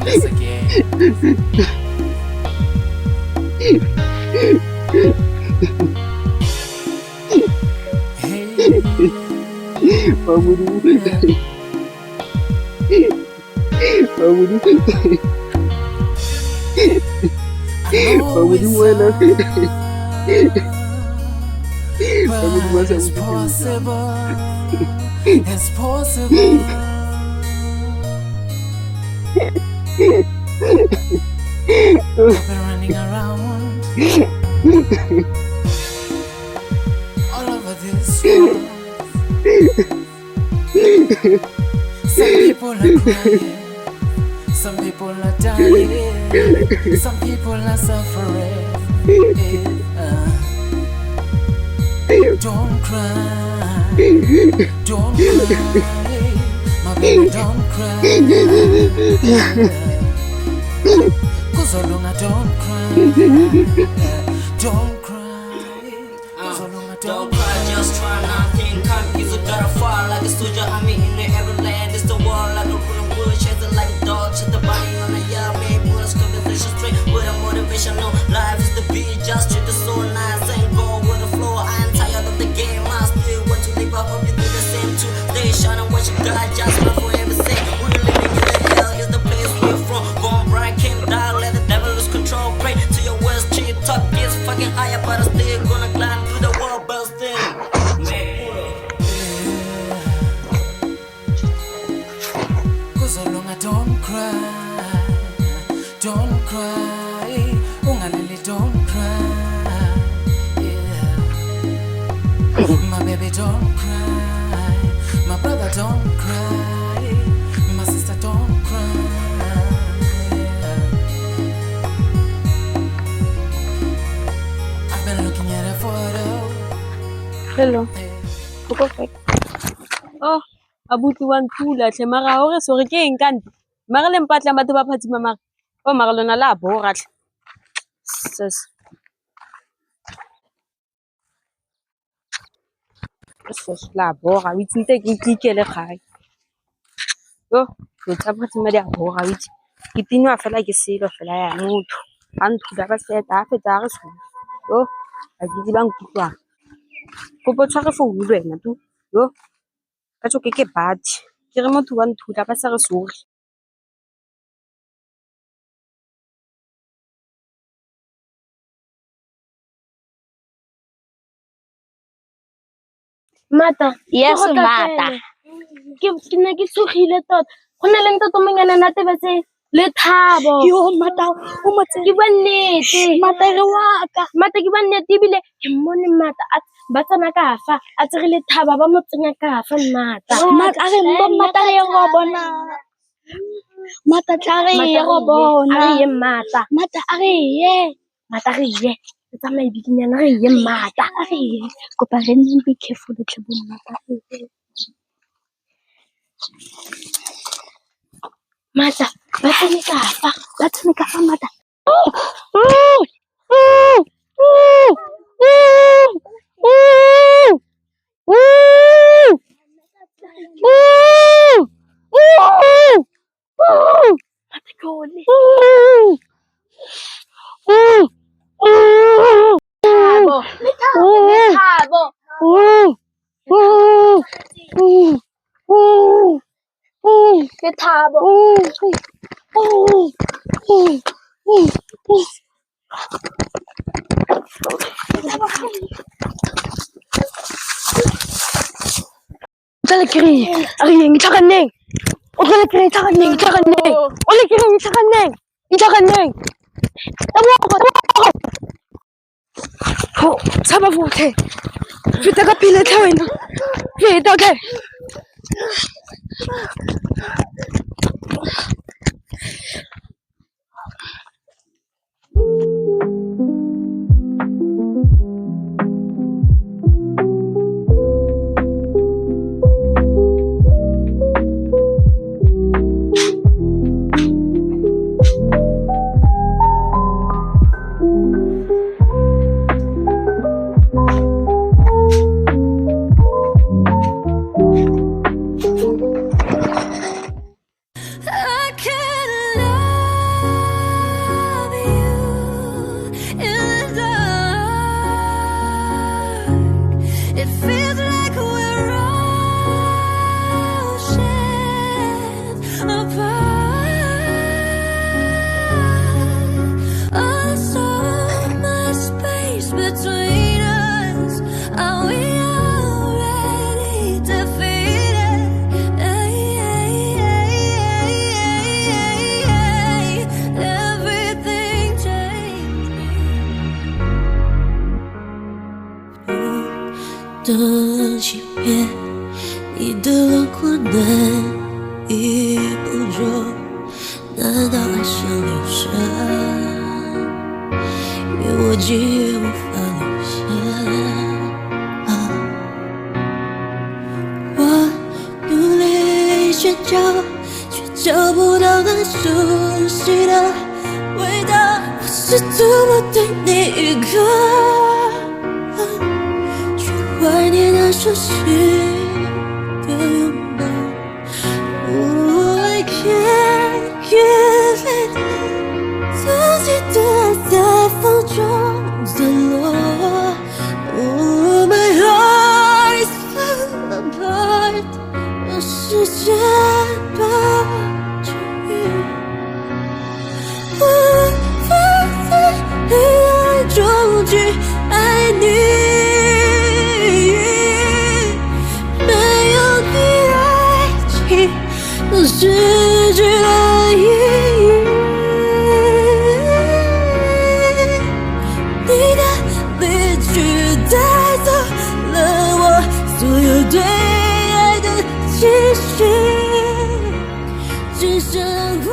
this again. It's possible. It's possible. I've been running around all over this world. Some people are crying, some people are dying, some people are suffering. Don't cry, don't cry, my baby, don't cry. Cause so long I don't cry, don't cry, so long I don't cry. Just try nothing, can't easy, gotta fall like a soldier. I'm in every land, it's the wall like a rhythm bull, chasing like a dog, chase the body on a yard, make bullets, conversation straight with a motivation. No, life is the beat, just treat the soul nice and go with the flow. I'm tired of the game, I still want to live. I hope you do the same too. Stay shining what you got, just love for every second. We're living in the hell, is the place we're from. Born bright, came down, let the devil lose control. Pray to your words, till your top gets fucking higher, but I'm still gonna climb through the wall, busting. Cause so long I don't cry, don't cry, ungalili, don't cry, yeah. My baby, don't cry, my brother, don't cry, my sister, don't cry, yeah. I've been looking at a photo. Hello. Perfect. Oh, abuti wa Ntwa hle mara hore sore ke eng kante. Mara le mpatla batho ba phatsima mara. Oh mara lona la bora hle. Sis. Sis la bora. O itsinte ke ikele gae. Yo, go tsa phatsima dia bora o itse. Ke tinwa fela ke selo fela ya motho. Ha Ntwa ba feta a feta re so. Yo, a di ba nkutlwa. Kopo tshware founu le wena tu. Yo. Ka tso ke bad. Ke re motho wa Ntwa ba sa re sore. Mata, Yes, Mata. Ke ne ke tsogile tota. Go na le ntate monyana nate ba se le Thabo. Yo, Mata, o motse. Ke bua nnete. Mata re wa ka. Mata ke bua nnete ebile ke mmone Mata ba tsena ka fa. A tsere le Thaba ba mo tsenya ka fa Mata. Mata re mbo Mata re go bona. Mata tla re ye go bona. Are ye Mata. Mata are ye. Mata re ye. Tsa maibikinyana re ye Mata. Are ye. Kopa re nne be careful le tlebo Mata. Mata, ba tsene ka fa. Ba tsene ka fa Mata. Ke Thabo. Tala kiri, ari yang cakaneng. Tala kiri cakaneng. Oleh kiri cakaneng. Tahu aku. Oh, sama vote. Kita kapila tawin. Kita okay. 找不到那熟悉的味道。我是多么对你一个，却怀念那熟悉的拥抱。I can't get it， 自己的爱在风中坠落。Oh, my heart is falling apart， 让时间把我治愈。我无法在黑暗中去爱你，没有你，爱情都失去了意义。你的离去带走了我所有对爱的期许，只剩光。